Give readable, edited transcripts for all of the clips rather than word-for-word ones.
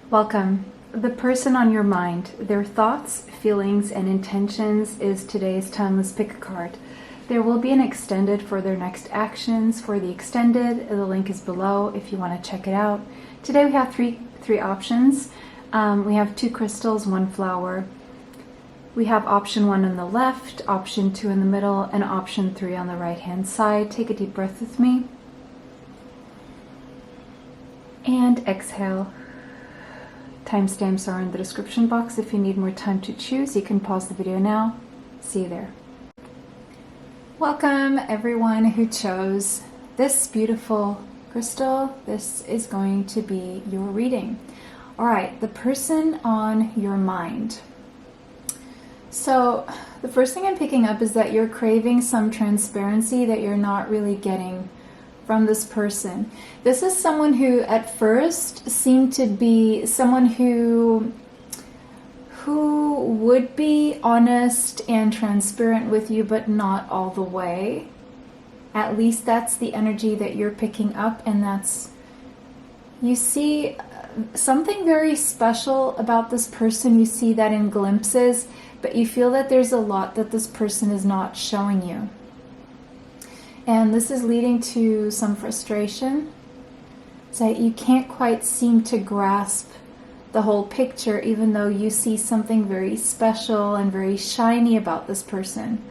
Welcome. The person on your mind, their thoughts, feelings, and intentions is today's timeless pick a card. There will be an extended for their next actions. For the extended, the link is below if you want to check it out. Today we have three options. We have 2 crystals, 1 flower. We have option 1 on the left, option 2 in the middle, and option 3 on the right hand side. Take a deep breath with me. And exhale. Timestamps are in the description box. If you need more time to choose, you can pause the video now. See you there. Welcome everyone who chose this beautiful crystal. This is going to be your reading. All right, the person on your mind. So the first thing I'm picking up is that you're craving some transparency that you're not really getting from this person. This is someone who at first seemed to be someone who would be honest and transparent with you, but not all the way. At least that's the energy that you're picking up, and that's, you see something very special about this person. You see that in glimpses, but you feel that there's a lot that this person is not showing you. And this is leading to some frustration. So you can't quite seem to grasp the whole picture, even though you see something very special and very shiny about this person.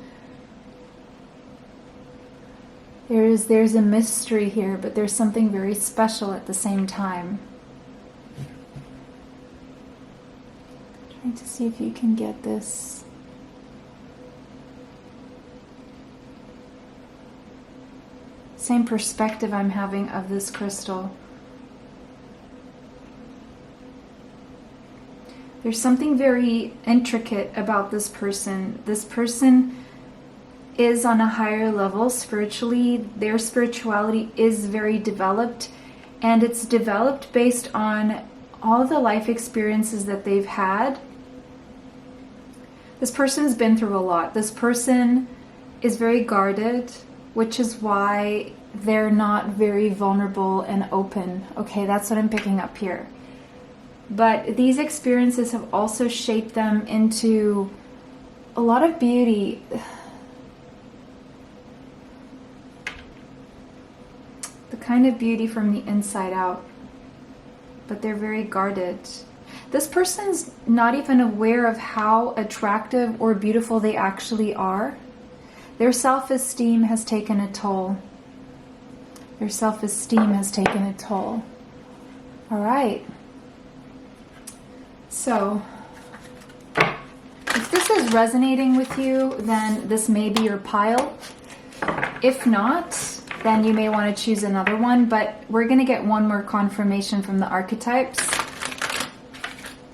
There's a mystery here, but there's something very special at the same time. Trying to see if you can get this. Same perspective I'm having of this crystal. There's something very intricate about this person. This person is on a higher level spiritually. Their spirituality is very developed, and it's developed based on all the life experiences that they've had. This person's been through a lot. This person is very guarded, which is why they're not very vulnerable and open. Okay, that's what I'm picking up here. But these experiences have also shaped them into a lot of beauty. The kind of beauty from the inside out. But they're very guarded. This person's not even aware of how attractive or beautiful they actually are. Their self-esteem has taken a toll. Their self-esteem has taken a toll. All right. So, if this is resonating with you, then this may be your pile. If not, then you may want to choose another one, but we're going to get one more confirmation from the archetypes.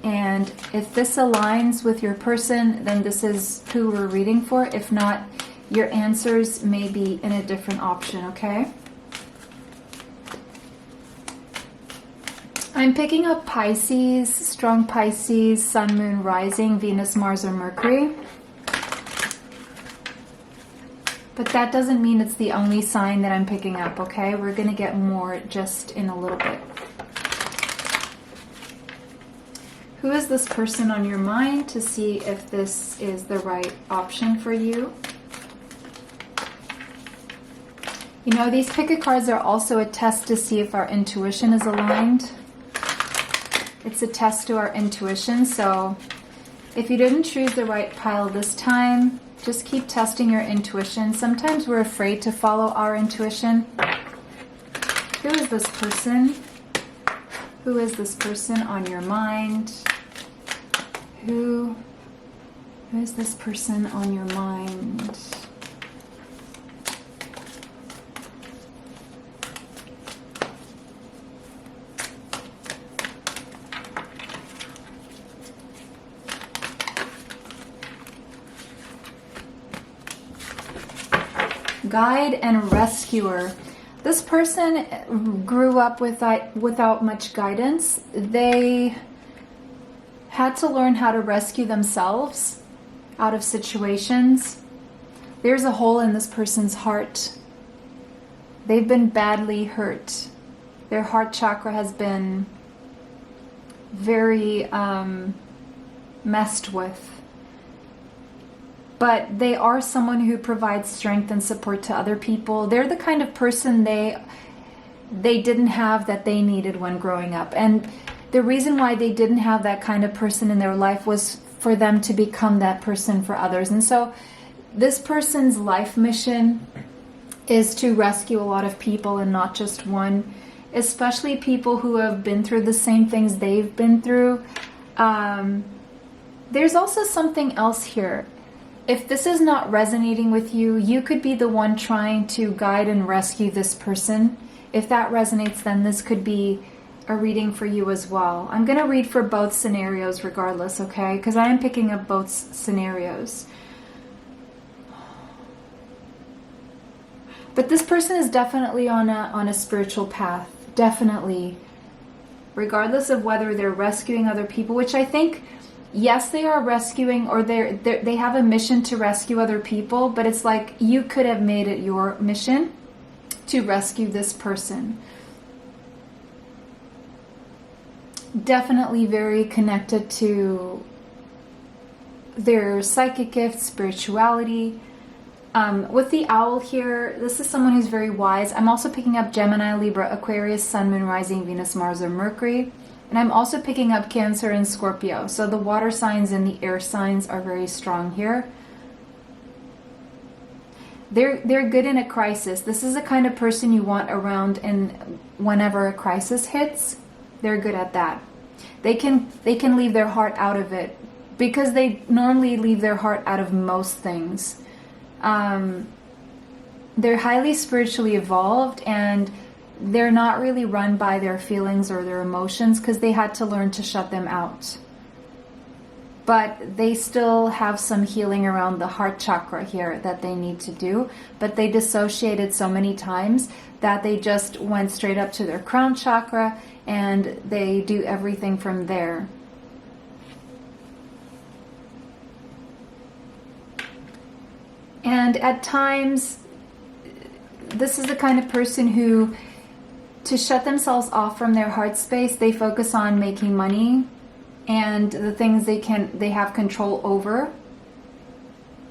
And if this aligns with your person, then this is who we're reading for. If not, your answers may be in a different option, okay? I'm picking up Pisces, strong Pisces, Sun, Moon, Rising, Venus, Mars, or Mercury. But that doesn't mean it's the only sign that I'm picking up, okay? We're going to get more just in a little bit. Who is this person on your mind to see if this is the right option for you? You know, these pick a cards are also a test to see if our intuition is aligned. It's a test to our intuition, so if you didn't choose the right pile this time, just keep testing your intuition. Sometimes we're afraid to follow our intuition. Who is this person? Who is this person on your mind? Who is this person on your mind? Guide and rescuer. This person grew up without much guidance. They had to learn how to rescue themselves out of situations. There's a hole in this person's heart. They've been badly hurt. Their heart chakra has been very messed with. But they are someone who provides strength and support to other people. They're the kind of person they didn't have that they needed when growing up. And the reason why they didn't have that kind of person in their life was for them to become that person for others. And so this person's life mission is to rescue a lot of people and not just one, especially people who have been through the same things they've been through. There's also something else here. If this is not resonating with you, you could be the one trying to guide and rescue this person. If that resonates, then this could be a reading for you as well. I'm going to read for both scenarios regardless, okay? Because I am picking up both scenarios. But this person is definitely on a spiritual path. Definitely. Regardless of whether they're rescuing other people, which I think, yes, they are rescuing, or they have a mission to rescue other people, but it's like you could have made it your mission to rescue this person. Definitely very connected to their psychic gifts, spirituality. With the owl here, this is someone who's very wise. I'm also picking up Gemini, Libra, Aquarius, Sun, Moon, Rising, Venus, Mars, or Mercury. And I'm also picking up Cancer and Scorpio. So the water signs and the air signs are very strong here. They're good in a crisis. This is the kind of person you want around, and whenever a crisis hits, they're good at that. They can leave their heart out of it, because they normally leave their heart out of most things. They're highly spiritually evolved, and they're not really run by their feelings or their emotions, because they had to learn to shut them out. But they still have some healing around the heart chakra here that they need to do. But they dissociated so many times that they just went straight up to their crown chakra, and they do everything from there. And at times, this is the kind of person who, to shut themselves off from their heart space, they focus on making money and the things they have control over.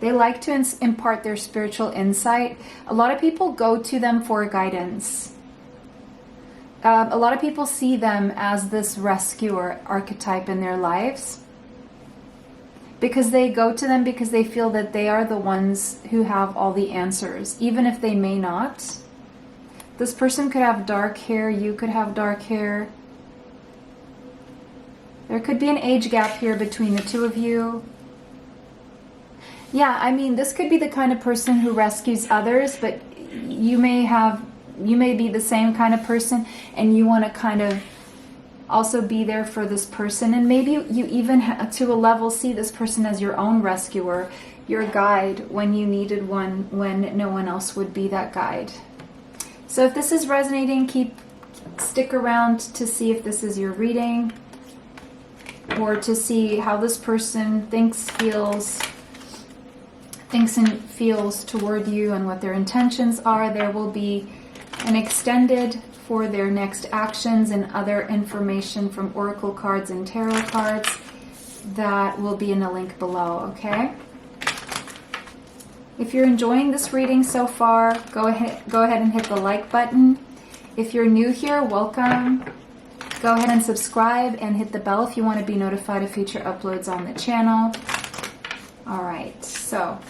They like to impart their spiritual insight. A lot of people go to them for guidance. A lot of people see them as this rescuer archetype in their lives, because they go to them because they feel that they are the ones who have all the answers, even if they may not. This person could have dark hair, you could have dark hair. There could be an age gap here between the two of you. Yeah, I mean, this could be the kind of person who rescues others, but you may be the same kind of person, and you want to kind of also be there for this person. And maybe you even to a level see this person as your own rescuer, your guide when you needed one, when no one else would be that guide. So if this is resonating, stick around to see if this is your reading, or to see how this person thinks and feels toward you and what their intentions are. There will be an extended for their next actions and other information from oracle cards and tarot cards that will be in a link below, okay? If you're enjoying this reading so far, go ahead and hit the like button. If you're new here, welcome. Go ahead and subscribe and hit the bell if you want to be notified of future uploads on the channel. All right, so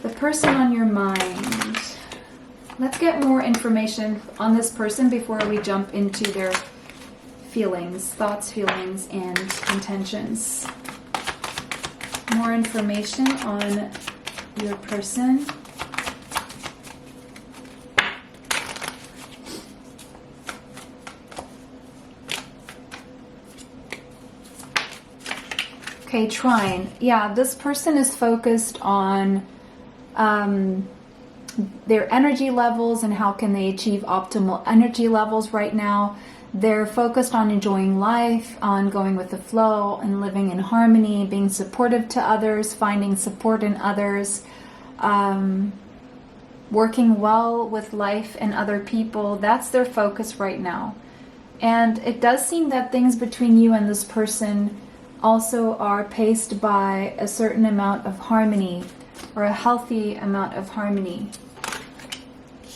the person on your mind. Let's get more information on this person before we jump into their feelings, thoughts, feelings, and intentions. More information on your person. Okay, Trine. Yeah, this person is focused on their energy levels and how can they achieve optimal energy levels right now. They're focused on enjoying life, on going with the flow and living in harmony, being supportive to others, finding support in others, working well with life and other people. That's their focus right now. And it does seem that things between you and this person also are paced by a certain amount of harmony, or a healthy amount of harmony.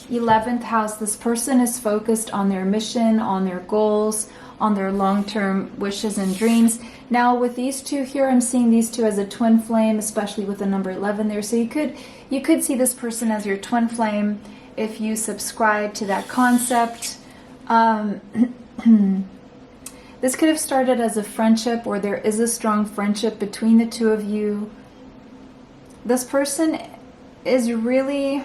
11th house, this person is focused on their mission, on their goals, on their long-term wishes and dreams. Now with these two here, I'm seeing these two as a twin flame, especially with the number 11 there. So you could see this person as your twin flame if you subscribe to that concept. This could have started as a friendship, or there is a strong friendship between the two of you. This person is really,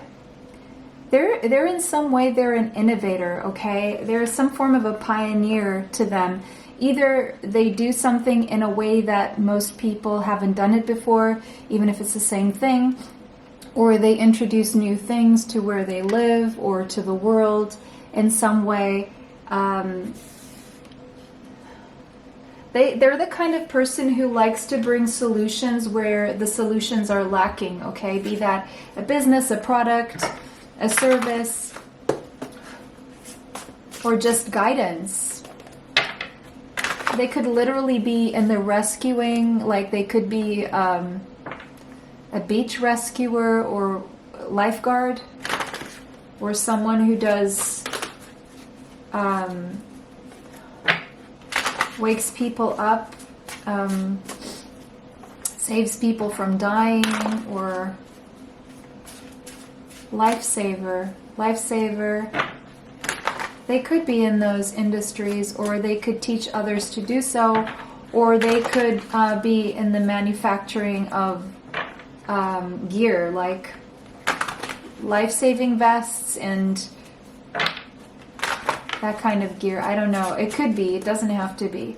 they're in some way, they're an innovator, okay? There's some form of a pioneer to them. Either they do something in a way that most people haven't done it before, even if it's the same thing, or they introduce new things to where they live or to the world in some way. They're the kind of person who likes to bring solutions where the solutions are lacking, okay? Be that a business, a product, a service, or just guidance. They could literally be in the rescuing, like they could be a beach rescuer or lifeguard, or someone who does wakes people up, saves people from dying, or lifesaver. They could be in those industries, or they could teach others to do so, or they could be in the manufacturing of gear, like life-saving vests and that kind of gear. I don't know. It could be. It doesn't have to be.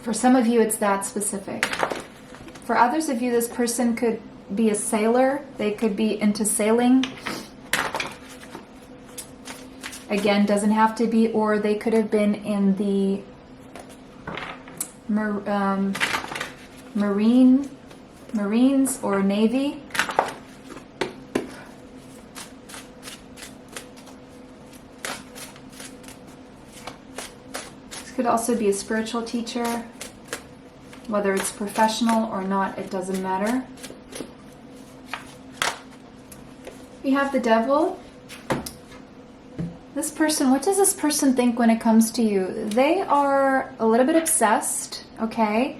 For some of you, it's that specific. For others of you, this person could be a sailor. They could be into sailing. Again, doesn't have to be. Or they could have been in the Marines or Navy. Could also be a spiritual teacher, whether it's professional or not, it doesn't matter. We have the devil. This person, what does this person think when it comes to you? They are a little bit obsessed, okay?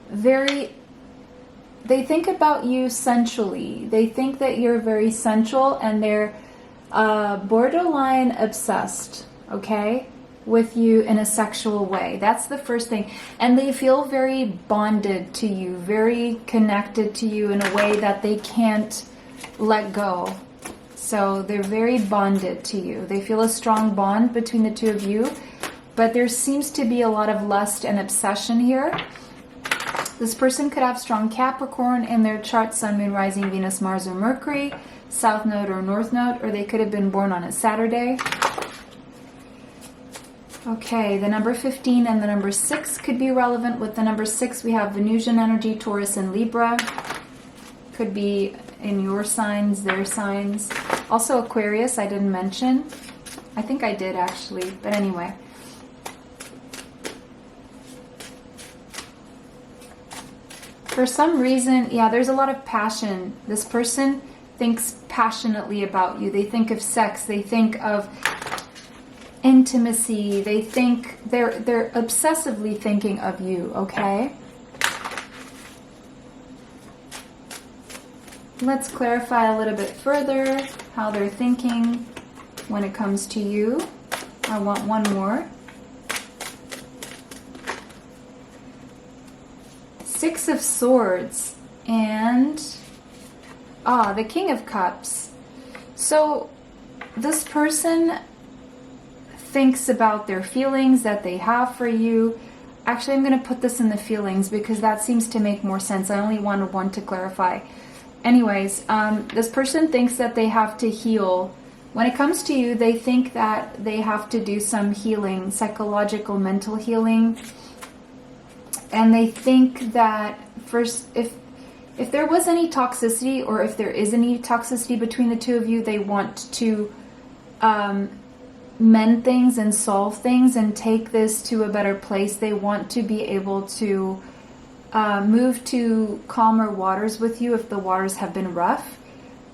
They think about you sensually. They think that you're very sensual, and they're borderline obsessed, okay, with you in a sexual way. That's the first thing. And they feel very bonded to you, very connected to you in a way that they can't let go. So they're very bonded to you. They feel a strong bond between the two of you, but there seems to be a lot of lust and obsession here. This person could have strong Capricorn in their chart, Sun, Moon, Rising, Venus, Mars, or Mercury, South Node or North Node, or they could have been born on a Saturday. Okay, the number 15 and the number 6 could be relevant. With the number 6, we have Venusian energy, Taurus and Libra. Could be in your signs, their signs. Also Aquarius, I didn't mention. I think I did actually, but anyway. For some reason, yeah, there's a lot of passion. This person thinks passionately about you. They think of sex. They think of intimacy. They think they're obsessively thinking of you, okay? Let's clarify a little bit further how they're thinking when it comes to you. I want one more. 6 of Swords and the King of Cups. So this person thinks about their feelings that they have for you. Actually, I'm going to put this in the feelings because that seems to make more sense. I only wanted one to clarify. Anyways, this person thinks that they have to heal. When it comes to you, they think that they have to do some healing, psychological, mental healing. And they think that first, if there was any toxicity, or if there is any toxicity between the two of you, they want to mend things and solve things and take this to a better place. They want to be able to move to calmer waters with you if the waters have been rough,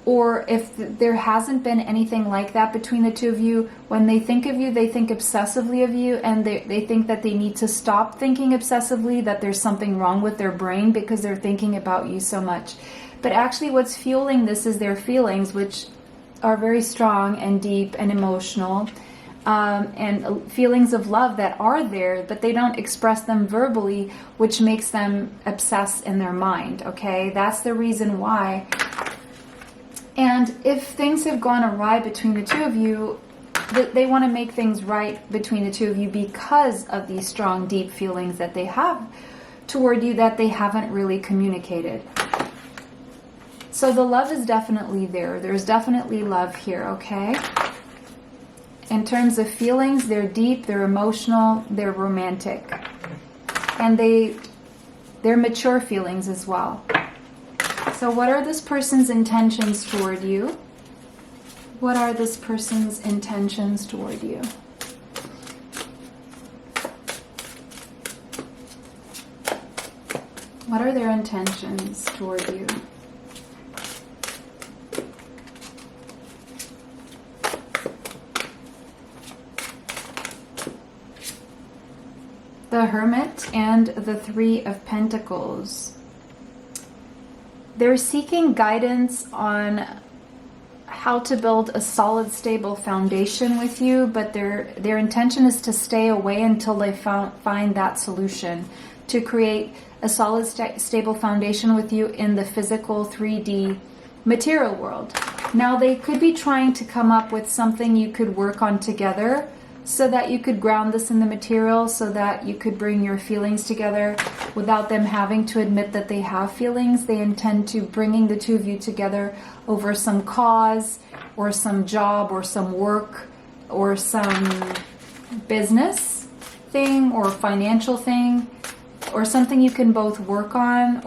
or if there hasn't been anything like that between the two of you. When they think of you, they think obsessively of you, and they think that they need to stop thinking obsessively, that there's something wrong with their brain because they're thinking about you so much. But actually what's fueling this is their feelings, which are very strong and deep and emotional, and feelings of love that are there, but they don't express them verbally, which makes them obsess in their mind. Okay, that's the reason why. And if things have gone awry between the two of you, they want to make things right between the two of you because of these strong, deep feelings that they have toward you that they haven't really communicated. So the love is definitely there. There's definitely love here, okay? In terms of feelings, they're deep, they're emotional, they're romantic. And they're mature feelings as well. So what are this person's intentions toward you? What are this person's intentions toward you? What are their intentions toward you? The Hermit and the Three of Pentacles. They're seeking guidance on how to build a solid, stable foundation with you, but their intention is to stay away until they find that solution to create a solid, stable foundation with you in the physical 3D material world. Now, they could be trying to come up with something you could work on together, so that you could ground this in the material, so that you could bring your feelings together without them having to admit that they have feelings. They intend to bringing the two of you together over some cause or some job or some work or some business thing or financial thing or something you can both work on.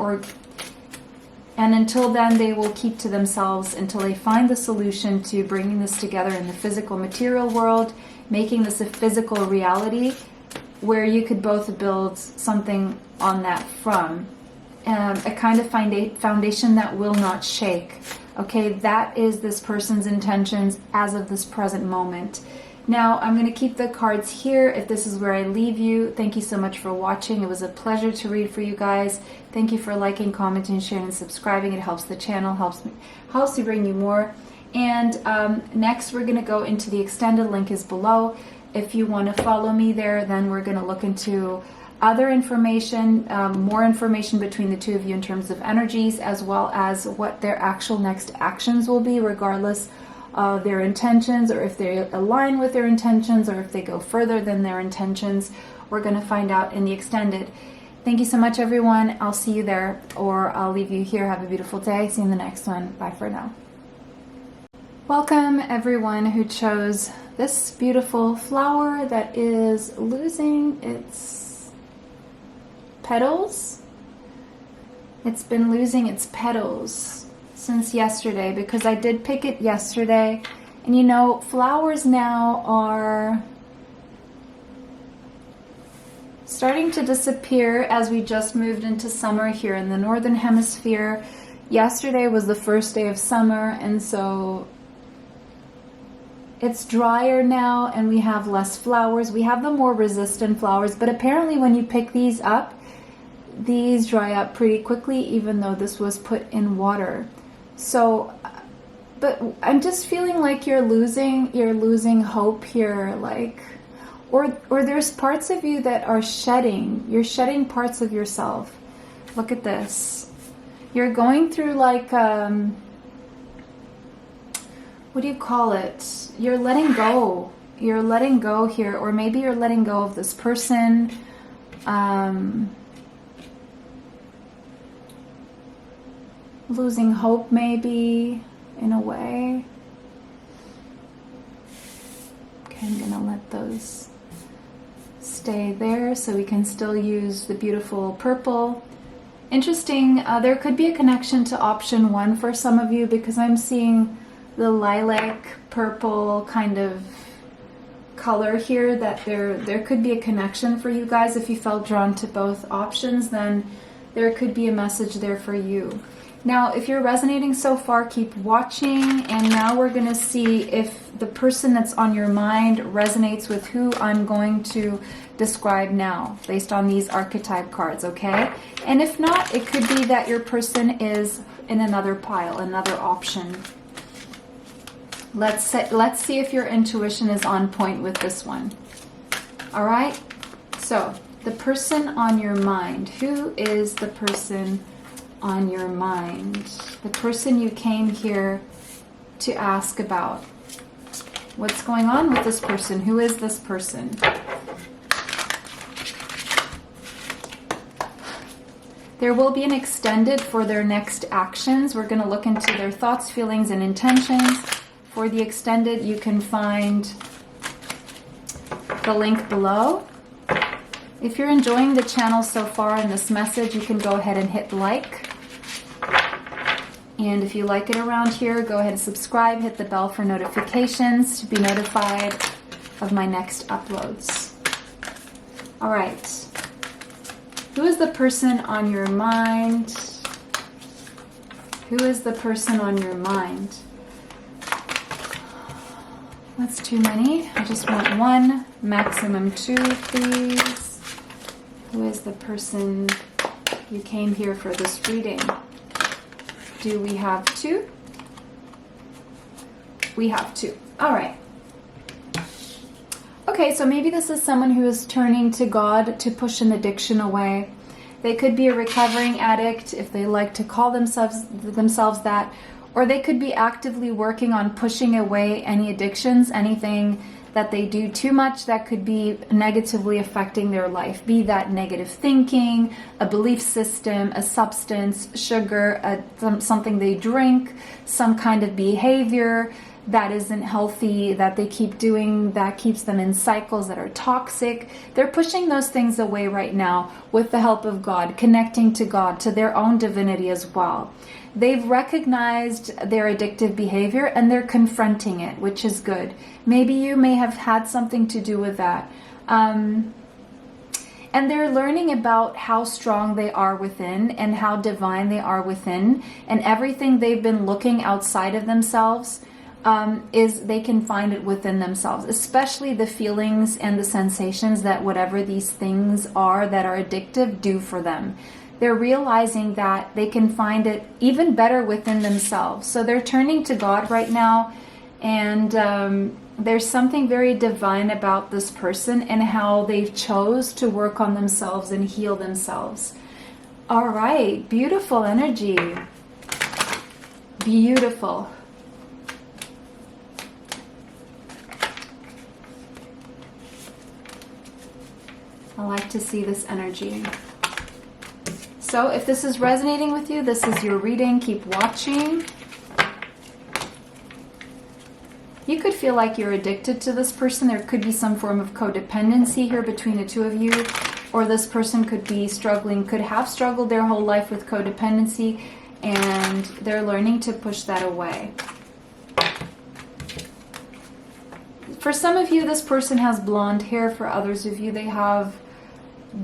And until then, they will keep to themselves until they find the solution to bringing this together in the physical material world, making this a physical reality where you could both build something on that from. A kind of foundation that will not shake. Okay, that is this person's intentions as of this present moment. Now, I'm going to keep the cards here if this is where I leave you. Thank you so much for watching. It was a pleasure to read for you guys. Thank you for liking, commenting, sharing, and subscribing. It helps the channel, helps to bring you more. And next we're going to go into the extended link is below. If you want to follow me there, then we're going to look into other information, more information between the two of you in terms of energies, as well as what their actual next actions will be, regardless of their intentions, or if they align with their intentions, or if they go further than their intentions. We're going to find out in the extended. Thank you so much, everyone. I'll see you there, or I'll leave you here. Have a beautiful day. See you in the next one. Bye for now. Welcome, everyone who chose this beautiful flower that is losing its petals. It's been losing its petals since yesterday, because I did pick it yesterday. And you know, flowers now are starting to disappear as we just moved into summer here in the Northern Hemisphere. Yesterday was the first day of summer, and so it's drier now and we have less flowers. We have the more resistant flowers, but apparently when you pick these up, these dry up pretty quickly, even though this was put in water. So, but I'm just feeling like you're losing hope here, like, or there's parts of you that are shedding. You're shedding parts of yourself. Look at this. You're going through like, what do you call it? You're letting go. You're letting go here, or maybe you're letting go of this person. Losing hope, maybe, in a way. Okay, I'm gonna let those stay there so we can still use the beautiful purple. Interesting, there could be a connection to option 1 for some of you, because I'm seeing the lilac purple kind of color here that there could be a connection for you guys. If you felt drawn to both options, then there could be a message there for you. Now, if you're resonating so far, keep watching. And now we're going to see if the person that's on your mind resonates with who I'm going to describe now, based on these archetype cards, okay? And if not, it could be that your person is in another pile, another option. Let's see if your intuition is on point with this one. All right? So, the person on your mind. Who is the person on your mind? The person you came here to ask about. What's going on with this person? Who is this person? There will be an extended for their next actions. We're going to look into their thoughts, feelings, and intentions. For the extended, you can find the link below. If you're enjoying the channel so far in this message, you can go ahead and hit like. And if you like it around here, go ahead and subscribe, hit the bell for notifications to be notified of my next uploads. All right. Who is the person on your mind? Who is the person on your mind? That's too many. I just want one, maximum two, please. Who is the person you came here for this reading? Do we have two? We have two. All right. Okay, so maybe this is someone who is turning to God to push an addiction away. They could be a recovering addict, if they like to call themselves that, or they could be actively working on pushing away any addictions, anything that they do too much that could be negatively affecting their life. Be that negative thinking, a belief system, a substance, sugar, something they drink, some kind of behavior that isn't healthy, that they keep doing, that keeps them in cycles that are toxic. They're pushing those things away right now with the help of God, connecting to God, to their own divinity as well. They've recognized their addictive behavior and they're confronting it, which is good. Maybe you may have had something to do with that. And they're learning about how strong they are within and how divine they are within. And everything they've been looking outside of themselves is they can find it within themselves, especially the feelings and the sensations that whatever these things are that are addictive do for them. They're realizing that they can find it even better within themselves. So they're turning to God right now, and there's something very divine about this person and how they've chose to work on themselves and heal themselves. All right, beautiful energy. Beautiful. I like to see this energy. So if this is resonating with you, this is your reading. Keep watching. You could feel like you're addicted to this person. There could be some form of codependency here between the two of you. Or this person could be struggling, could have struggled their whole life with codependency, and they're learning to push that away. For some of you, this person has blonde hair. For others of you, they have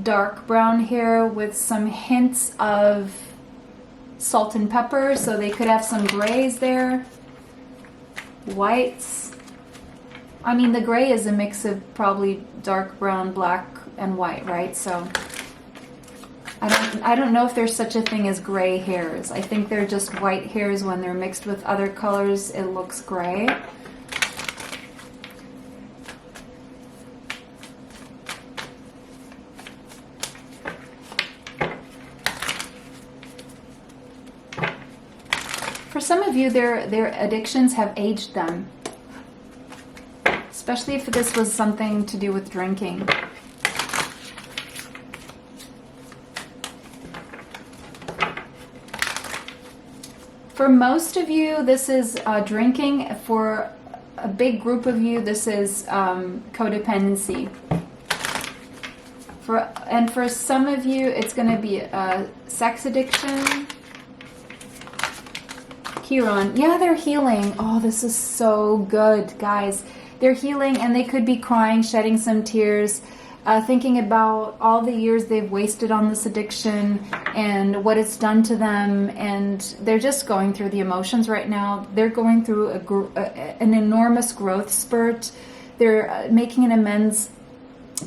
dark brown hair with some hints of salt and pepper, so they could have some grays there, whites. I mean, the gray is a mix of probably dark brown, black, and white, right? So I don't know if there's such a thing as gray hairs. I think they're just white hairs. When they're mixed with other colors, it looks gray. For some of you, their addictions have aged them, especially if this was something to do with drinking. For most of you, this is drinking. For a big group of you, this is codependency. For some of you, it's going to be a sex addiction. Chiron. Yeah, they're healing. Oh, this is so good, guys. they're healing, and they could be crying, shedding some tears, thinking about all the years they've wasted on this addiction and what it's done to them. And they're just going through the emotions right now. They're going through an enormous growth spurt. They're making an amends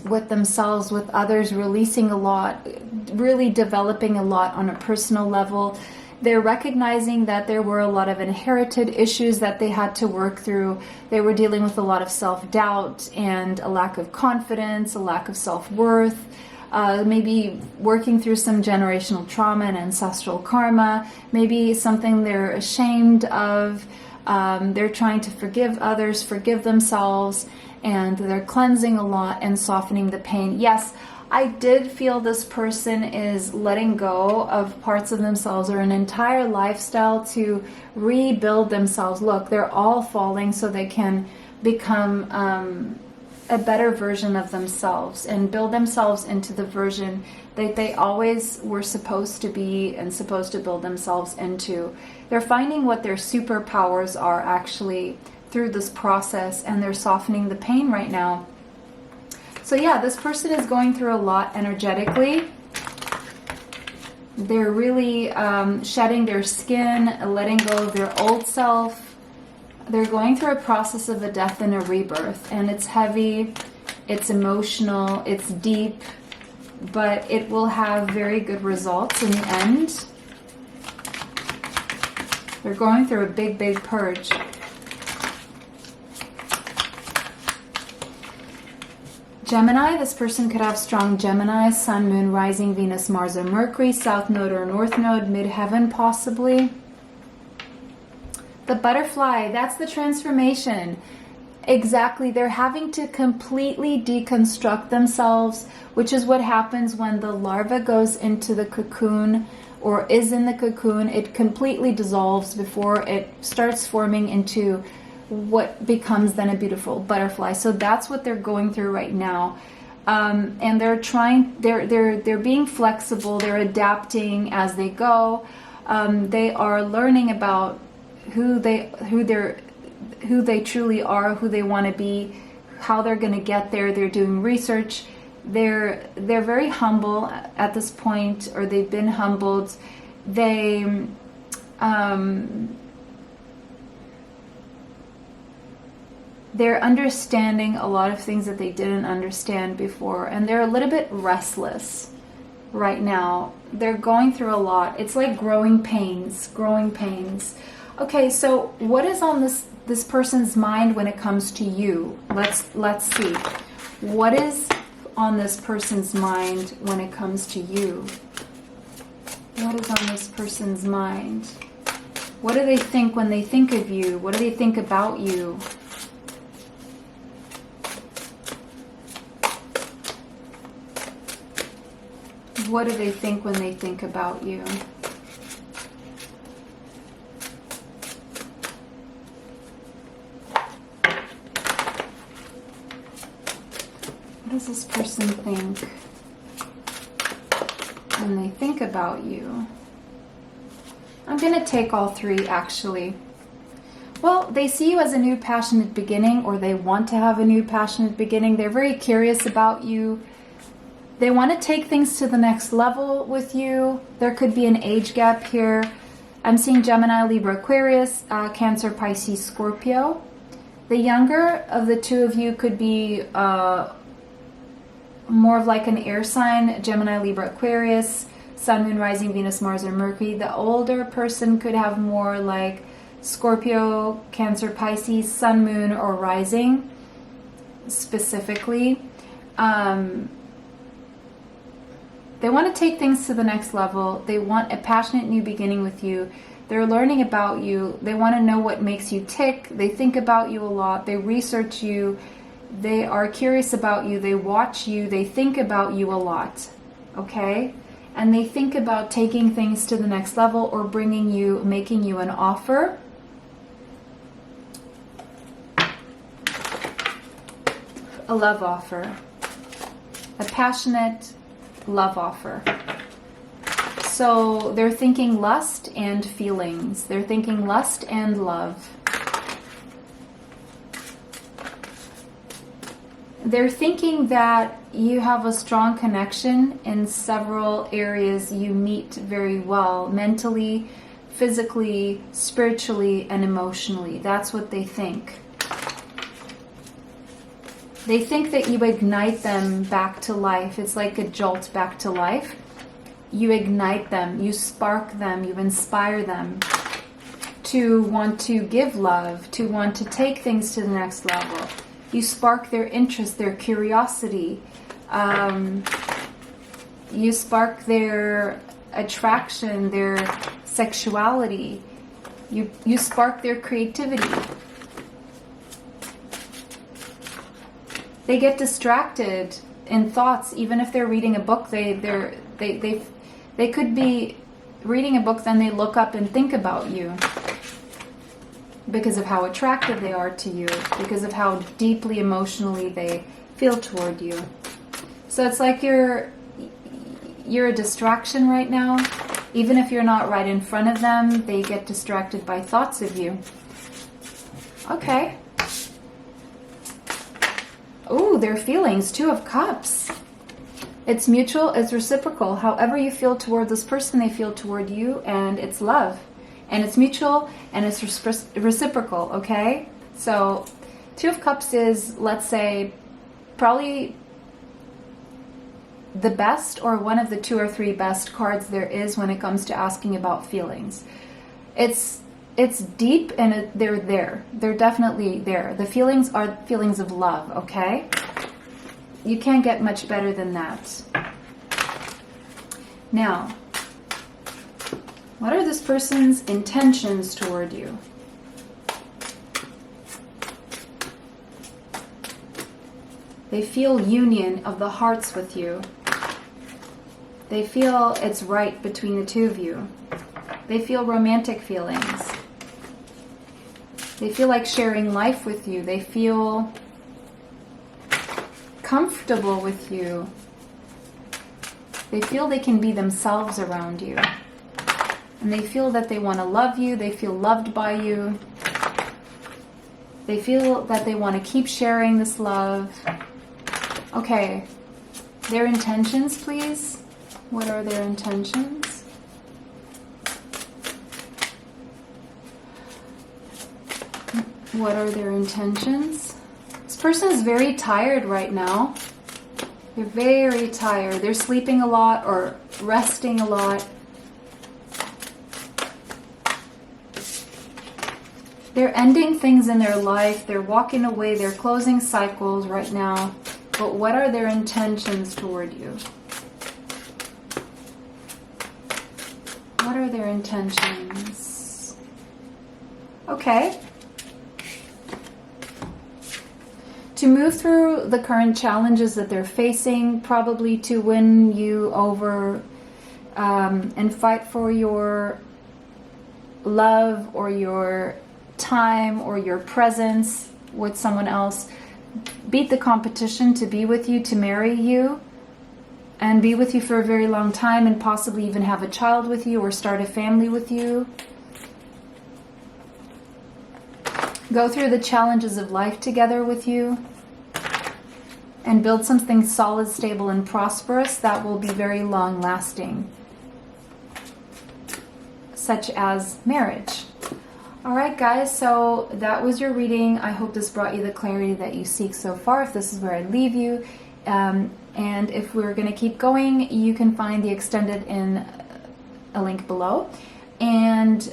with themselves, with others, releasing a lot, really developing a lot on a personal level. They're recognizing that there were a lot of inherited issues that they had to work through. They were dealing with a lot of self-doubt and a lack of confidence, a lack of self-worth, maybe working through some generational trauma and ancestral karma, maybe something they're ashamed of. They're trying to forgive others, forgive themselves, and they're cleansing a lot and softening the pain. Yes, I did feel this person is letting go of parts of themselves or an entire lifestyle to rebuild themselves. Look, they're all falling so they can become a better version of themselves and build themselves into the version that they always were supposed to be and supposed to build themselves into. They're finding what their superpowers are actually through this process, and they're softening the pain right now. So yeah, this person is going through a lot energetically. They're really shedding their skin, letting go of their old self. They're going through a process of a death and a rebirth, and it's heavy, it's emotional, it's deep, but it will have very good results in the end. They're going through a big, big purge. Gemini, this person could have strong Gemini, Sun, Moon, Rising, Venus, Mars, or Mercury, South Node or North Node, Midheaven possibly. The butterfly, that's the transformation. Exactly, they're having to completely deconstruct themselves, which is what happens when the larva goes into the cocoon or is in the cocoon. It completely dissolves before it starts forming into what becomes then a beautiful butterfly. So that's what they're going through right now, and they're being flexible. They're adapting as they go. They are learning about who they truly are, who they want to be, how they're going to get there. They're doing research. They're very humble at this point, or they've been humbled. They're understanding a lot of things that they didn't understand before, and they're a little bit restless right now. They're going through a lot. It's like growing pains. Okay, so what is on this person's mind when it comes to you? Let's see. What is on this person's mind when it comes to you? What is on this person's mind? What do they think when they think of you? What do they think about you? What do they think when they think about you? What does this person think when they think about you? I'm going to take all three, actually. Well, they see you as a new passionate beginning, or they want to have a new passionate beginning. They're very curious about you. They want to take things to the next level with you. There could be an age gap here. I'm seeing Gemini, Libra, Aquarius, Cancer, Pisces, Scorpio. The younger of the two of you could be more of like an air sign, Gemini, Libra, Aquarius, Sun, Moon, Rising, Venus, Mars, or Mercury. The older person could have more like Scorpio, Cancer, Pisces, Sun, Moon, or Rising specifically. They want to take things to the next level. They want a passionate new beginning with you. They're learning about you. They want to know what makes you tick. They think about you a lot. They research you. They are curious about you. They watch you. They think about you a lot. Okay? And they think about taking things to the next level or making you an offer. A love offer. A passionate love offer. So they're thinking lust and feelings. They're thinking lust and love. they're thinking that you have a strong connection in several areas. You meet very well mentally, physically, spiritually, and emotionally. That's what they think. They think that you ignite them back to life. It's like a jolt back to life. You ignite them, you spark them, you inspire them to want to give love, to want to take things to the next level. You spark their interest, their curiosity. You spark their attraction, their sexuality. You spark their creativity. They get distracted in thoughts. Even if they're reading a book, they could be reading a book, then they look up and think about you because of how attractive they are to you, because of how deeply emotionally they feel toward you. So it's like you're a distraction right now. Even if you're not right in front of them, they get distracted by thoughts of you. Okay. Ooh, their feelings, 2 of Cups. It's mutual, it's reciprocal. However you feel toward this person, they feel toward you, and it's love. And it's mutual, and it's reciprocal, okay? So, 2 of Cups is, let's say, probably the best or one of the 2 or 3 best cards there is when it comes to asking about feelings. It's deep, and they're there. They're definitely there. The feelings are feelings of love, okay? You can't get much better than that. Now, what are this person's intentions toward you? They feel union of the hearts with you. They feel it's right between the 2 of you. They feel romantic feelings. They feel like sharing life with you. They feel comfortable with you. They feel they can be themselves around you. And they feel that they want to love you. They feel loved by you. They feel that they want to keep sharing this love. Okay. Their intentions, please. What are their intentions? What are their intentions? This person is very tired right now. They're very tired. They're sleeping a lot or resting a lot. They're ending things in their life. They're walking away. They're closing cycles right now. But what are their intentions toward you? What are their intentions? Okay. To move through the current challenges that they're facing, probably to win you over and fight for your love or your time or your presence with someone else. Beat the competition to be with you, to marry you, and be with you for a very long time, and possibly even have a child with you or start a family with you. Go through the challenges of life together with you and build something solid, stable, and prosperous that will be very long lasting, such as marriage. Alright guys, so that was your reading. I hope this brought you the clarity that you seek so far. If this is where I leave you, and if we're going to keep going, you can find the extended in a link below. And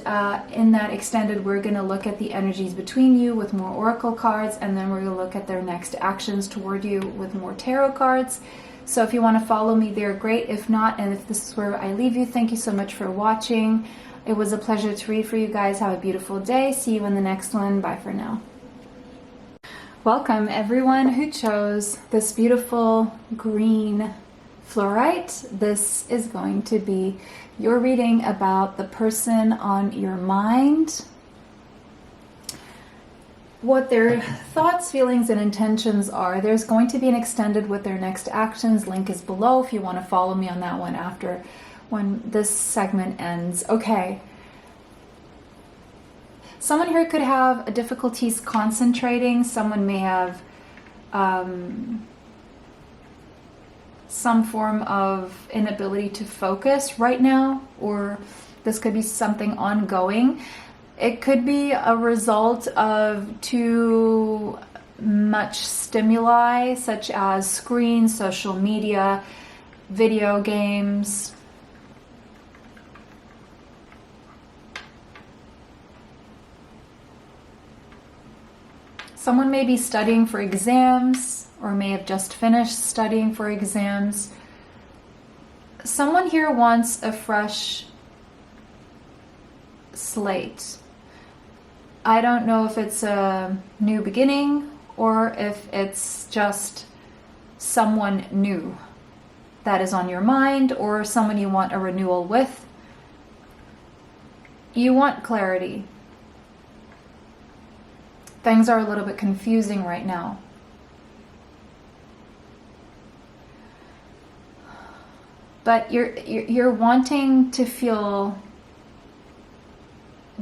in that extended, we're going to look at the energies between you with more oracle cards, and then we're going to look at their next actions toward you with more tarot cards. So if you want to follow me there, great. If not, and if this is where I leave you, thank you so much for watching. It was a pleasure to read for you guys. Have a beautiful day. See you in the next one. Bye for now. Welcome everyone who chose this beautiful green fluorite. This is going to be your reading about the person on your mind, what their thoughts, feelings, and intentions are. There's going to be an extended with their next actions. Link is below if you want to follow me on that one after when this segment ends. Okay. Someone here could have difficulties concentrating. Someone may have some form of inability to focus right now, or this could be something ongoing. It could be a result of too much stimuli, such as screens, social media, video games. Someone may be studying for exams, or may have just finished studying for exams. Someone here wants a fresh slate. I don't know if it's a new beginning or if it's just someone new that is on your mind, or someone you want a renewal with. You want clarity. Things are a little bit confusing right now. But you're wanting to feel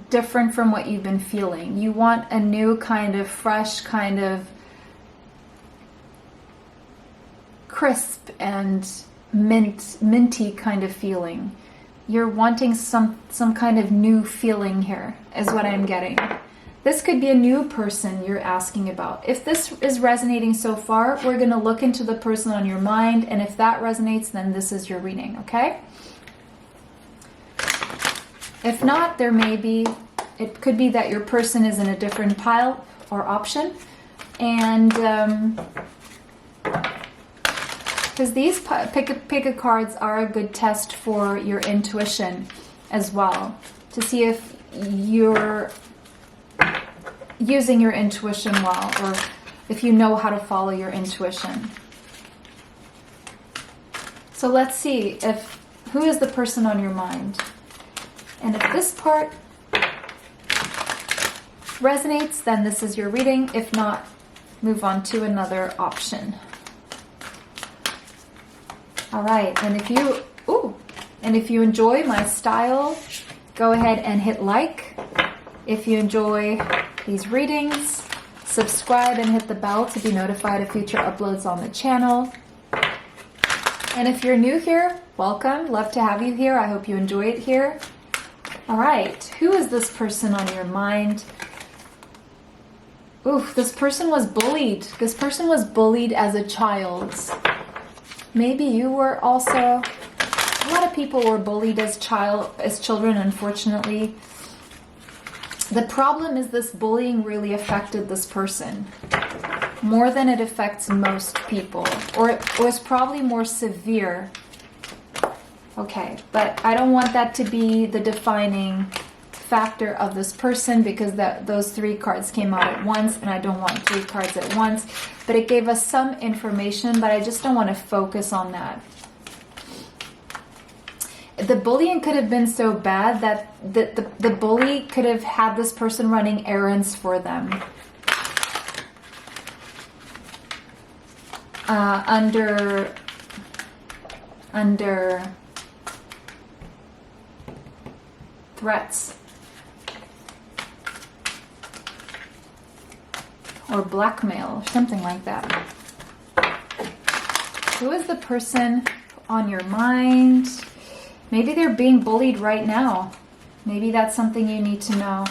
different from what you've been feeling. You want a new kind of fresh, kind of crisp and minty kind of feeling. You're wanting some kind of new feeling here, is what I'm getting. This could be a new person you're asking about. If this is resonating so far, we're going to look into the person on your mind, and if that resonates, then this is your reading, okay? If not, it could be that your person is in a different pile or option, and because these pick a cards are a good test for your intuition as well, to see if you're using your intuition well, or if you know how to follow your intuition. So let's see who is the person on your mind. And if this part resonates, then this is your reading. If not, move on to another option. All right, and if you enjoy my style, go ahead and hit like. If you enjoy these readings, subscribe and hit the bell to be notified of future uploads on the channel. And if you're new here, welcome. Love to have you here. I hope you enjoy it here. All right, who is this person on your mind? Oof, this person was bullied. This person was bullied as a child. Maybe you were also. A lot of people were bullied as children, unfortunately. The problem is this bullying really affected this person more than it affects most people, or it was probably more severe. Okay, but I don't want that to be the defining factor of this person, because those three cards came out at once, and I don't want three cards at once. But it gave us some information, but I just don't want to focus on that. The bullying could have been so bad that the bully could have had this person running errands for them. Under threats or blackmail or something like that. Who is the person on your mind? Maybe they're being bullied right now. Maybe that's something you need to know.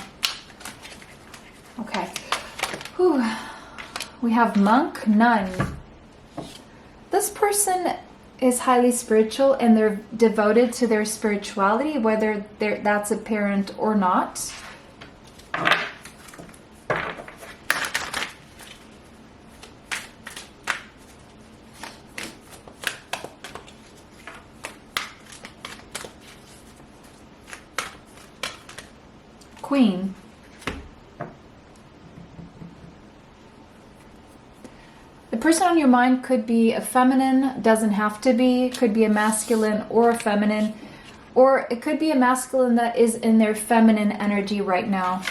Okay. Whew. We have monk, nun. This person is highly spiritual, and they're devoted to their spirituality, whether that's apparent or not. Queen. The person on your mind could be a feminine, doesn't have to be, could be a masculine or a feminine, or it could be a masculine that is in their feminine energy right now.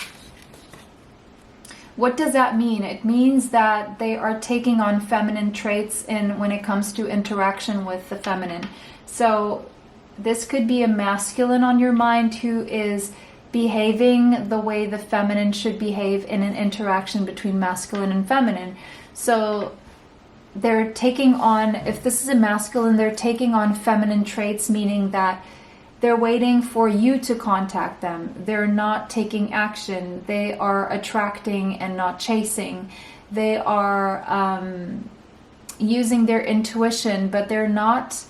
What does that mean? It means that they are taking on feminine traits when it comes to interaction with the feminine. So this could be a masculine on your mind who is behaving the way the feminine should behave in an interaction between masculine and feminine. So they're taking on, if this is a masculine, they're taking on feminine traits, meaning that they're waiting for you to contact them. They're not taking action. They are attracting and not chasing. They are using their intuition, but they're not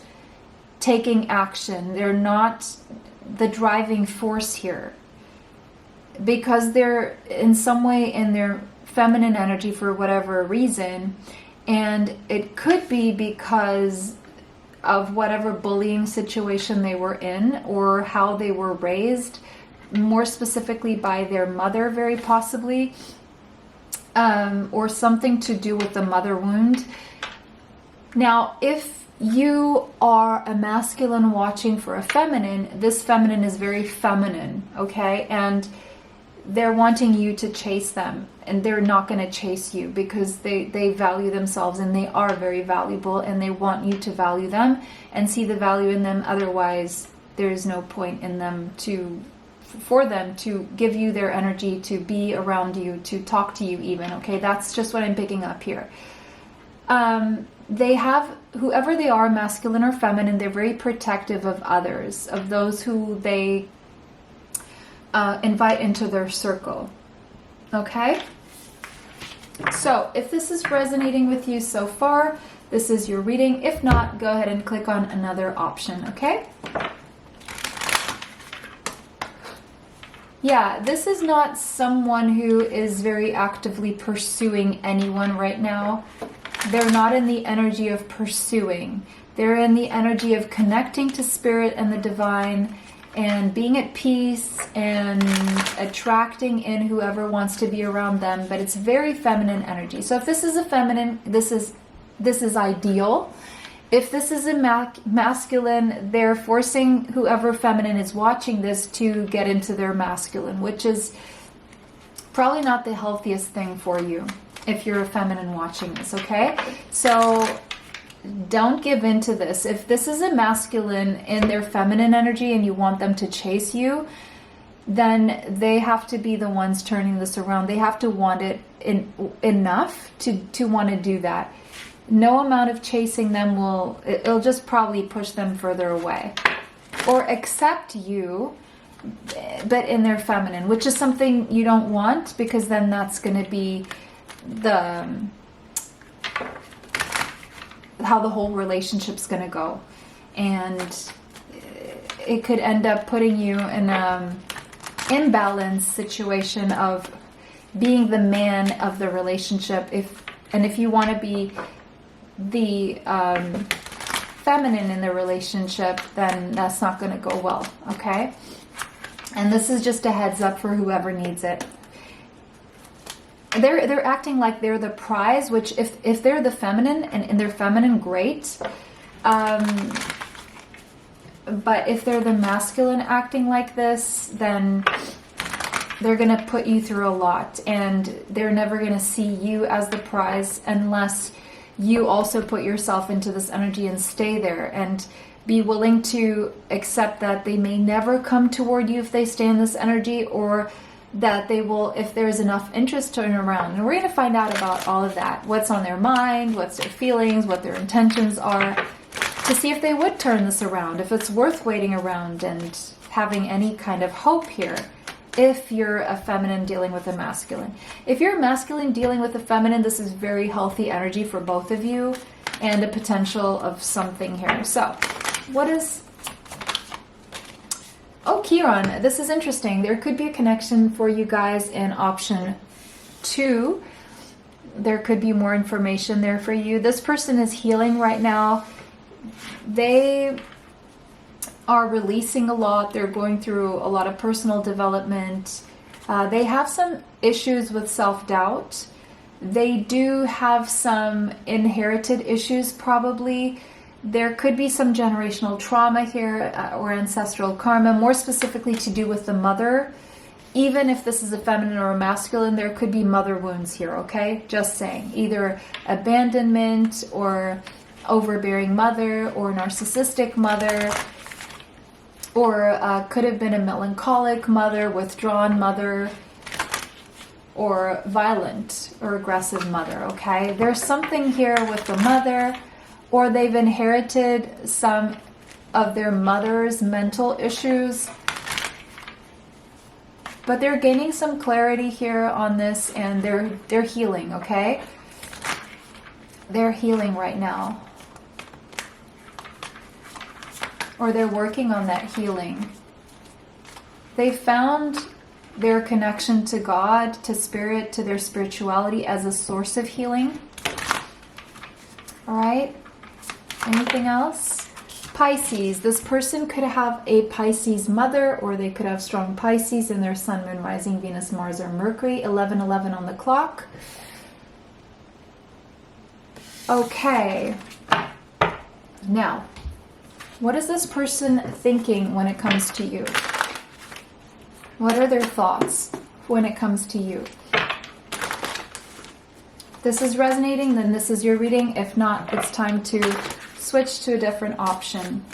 taking action. They're not the driving force here, because they're in some way in their feminine energy for whatever reason. And it could be because of whatever bullying situation they were in, or how they were raised, more specifically by their mother, very possibly, or something to do with the mother wound. Now, if you are a masculine watching for a feminine, this feminine is very feminine, okay? And they're wanting you to chase them, and they're not going to chase you because they value themselves, and they are very valuable, and they want you to value them and see the value in them. Otherwise, there's no point in them for them to give you their energy, to be around you, to talk to you even, okay? That's just what I'm picking up here. They have, whoever they are, masculine or feminine, they're very protective of others, of those who they invite into their circle. Okay? So, if this is resonating with you so far, this is your reading. If not, go ahead and click on another option, okay? Yeah, this is not someone who is very actively pursuing anyone right now. They're not in the energy of pursuing. They're in the energy of connecting to spirit and the divine, and being at peace and attracting in whoever wants to be around them. But it's very feminine energy. So if this is a feminine, this is ideal. If this is a masculine, they're forcing whoever feminine is watching this to get into their masculine, which is probably not the healthiest thing for you if you're a feminine watching this, okay? So don't give in to this. If this is a masculine in their feminine energy and you want them to chase you, then they have to be the ones turning this around. They have to want it enough to want to do that. No amount of chasing them it'll just probably push them further away. Or accept you, but in their feminine, which is something you don't want, because then that's going to be how the whole relationship's going to go. And it could end up putting you in an imbalance situation of being the man of the relationship. If you want to be the feminine in the relationship, then that's not going to go well, okay? And this is just a heads up for whoever needs it. They're acting like they're the prize, which if they're the feminine and they're feminine, great. But if they're the masculine acting like this, then they're going to put you through a lot, and they're never going to see you as the prize unless you also put yourself into this energy and stay there and be willing to accept that they may never come toward you if they stay in this energy, or that they will, if there's enough interest, turn around. And we're going to find out about all of that. What's on their mind, what's their feelings, what their intentions are, to see if they would turn this around, if it's worth waiting around and having any kind of hope here. If you're a feminine dealing with a masculine. If you're a masculine dealing with a feminine, this is very healthy energy for both of you and a potential of something here. So, what is... Oh, Chiron, this is interesting. There could be a connection for you guys in option 2. There could be more information there for you. This person is healing right now. They are releasing a lot. They're going through a lot of personal development. They have some issues with self-doubt. They do have some inherited issues, probably. There could be some generational trauma here, or ancestral karma, more specifically to do with the mother. Even if this is a feminine or a masculine, there could be mother wounds here, okay? Just saying. Either abandonment, or overbearing mother, or narcissistic mother, or could have been a melancholic mother, withdrawn mother, or violent or aggressive mother, okay? There's something here with the mother, or they've inherited some of their mother's mental issues. But they're gaining some clarity here on this, and they're healing, okay? They're healing right now. Or they're working on that healing. They found their connection to God, to spirit, to their spirituality as a source of healing. All right? Anything else? Pisces. This person could have a Pisces mother, or they could have strong Pisces in their sun, moon, rising, Venus, Mars, or Mercury. 11:11 on the clock. Okay. Now, what is this person thinking when it comes to you? What are their thoughts when it comes to you? If this is resonating, then this is your reading. If not, it's time to switch to a different option.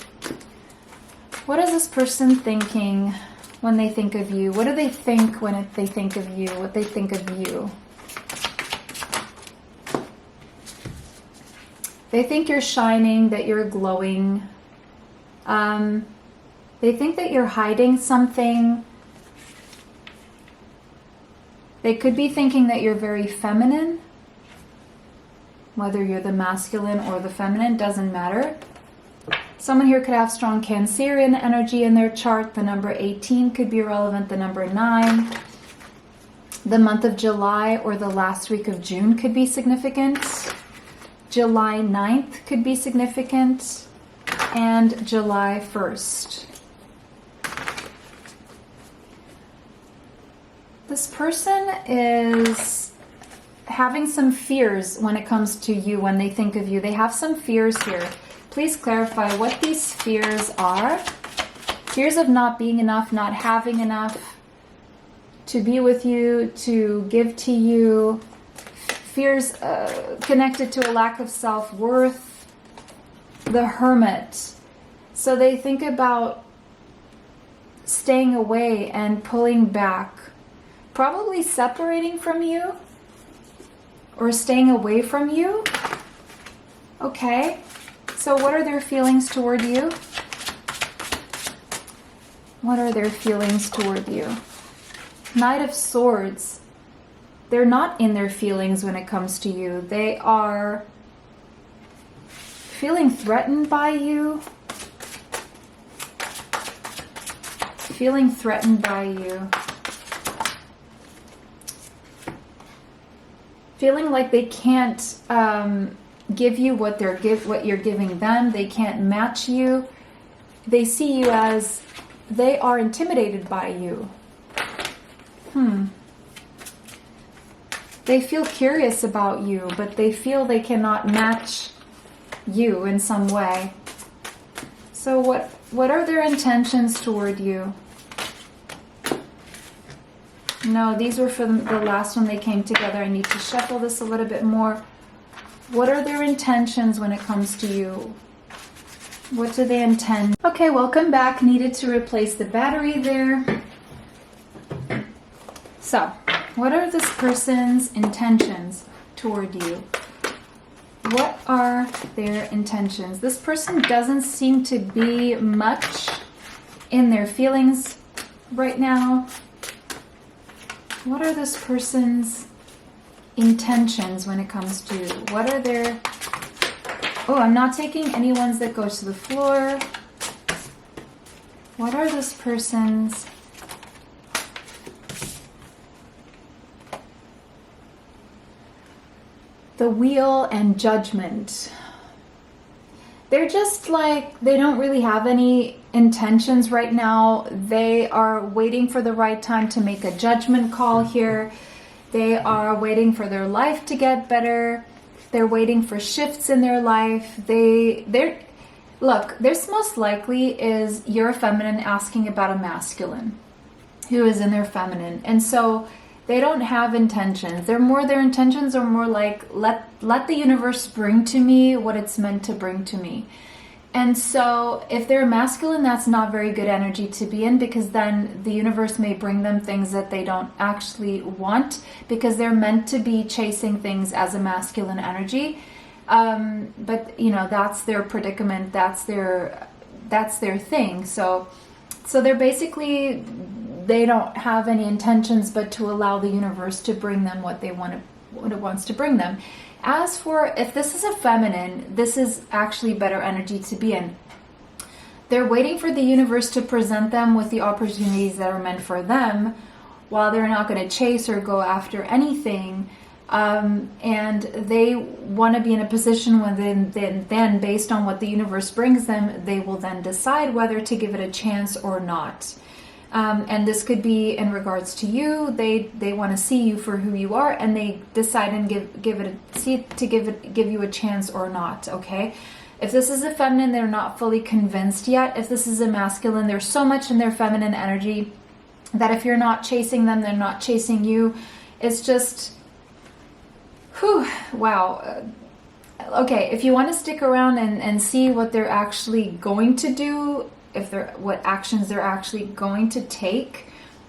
What is this person thinking when they think of you? What do they think when they think of you? What they think of you? They think you're shining, that you're glowing. They think that you're hiding something. They could be thinking that you're very feminine. Whether you're the masculine or the feminine, doesn't matter. Someone here could have strong Cancerian energy in their chart. The number 18 could be relevant. The number 9. The month of July or the last week of June could be significant. July 9th could be significant. And July 1st. This person is having some fears when it comes to you, when they think of you. They have some fears here. Please clarify what these fears are. Fears of not being enough, not having enough to be with you, to give to you. Fears connected to a lack of self-worth. The Hermit. So they think about staying away and pulling back. Probably separating from you or staying away from you. Okay, so what are their feelings toward you? What are their feelings toward you? Knight of Swords. They're not in their feelings when it comes to you. They are feeling threatened by you. Feeling threatened by you. Feeling like they can't give you what you're giving them. They can't match you. They see you as they are intimidated by you. They feel curious about you, but they feel they cannot match you in some way. So what are their intentions toward you? No, these were for the last one they came together. I need to shuffle this a little bit more. What are their intentions when it comes to you? What do they intend? Okay, welcome back. Needed to replace the battery there. So, what are this person's intentions toward you? What are their intentions? This person doesn't seem to be much in their feelings right now. What are this person's intentions when it comes to what are their... Oh, I'm not taking any ones that go to the floor. What are this person's... The Wheel and Judgment. They're just like, they don't really have any intentions right now. They are waiting for the right time to make a judgment call here. They are waiting for their life to get better. They're waiting for shifts in their life. Look, this most likely is your feminine asking about a masculine who is in their feminine. And so they don't have intentions. Their intentions are more like, let the universe bring to me what it's meant to bring to me. And so if they're masculine, that's not very good energy to be in, because then the universe may bring them things that they don't actually want, because they're meant to be chasing things as a masculine energy. But you know, that's their predicament, that's their thing. So they're basically, they don't have any intentions but to allow the universe to bring them what it wants to bring them. As for if this is a feminine, this is actually better energy to be in. They're waiting for the universe to present them with the opportunities that are meant for them, while they're not going to chase or go after anything. And they want to be in a position when then based on what the universe brings them, they will then decide whether to give it a chance or not. And this could be in regards to you. They want to see you for who you are, and they decide and give you a chance or not. Okay. If this is a feminine, they're not fully convinced yet. If this is a masculine, there's so much in their feminine energy that if you're not chasing them, they're not chasing you. It's just, whew, wow. Okay, if you want to stick around and see what they're actually going to do, what actions they're actually going to take,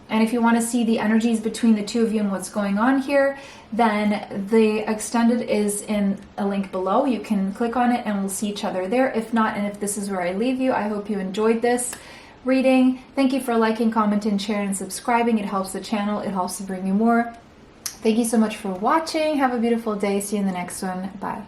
and if you want to see the energies between the two of you and what's going on here, then the extended is in a link below. You can click on it and we'll see each other there. If not, and if this is where I leave you, I hope you enjoyed this reading. Thank you for liking, commenting, sharing, and subscribing. It helps the channel. It helps to bring you more. Thank you so much for watching. Have a beautiful day. See you in the next one. Bye.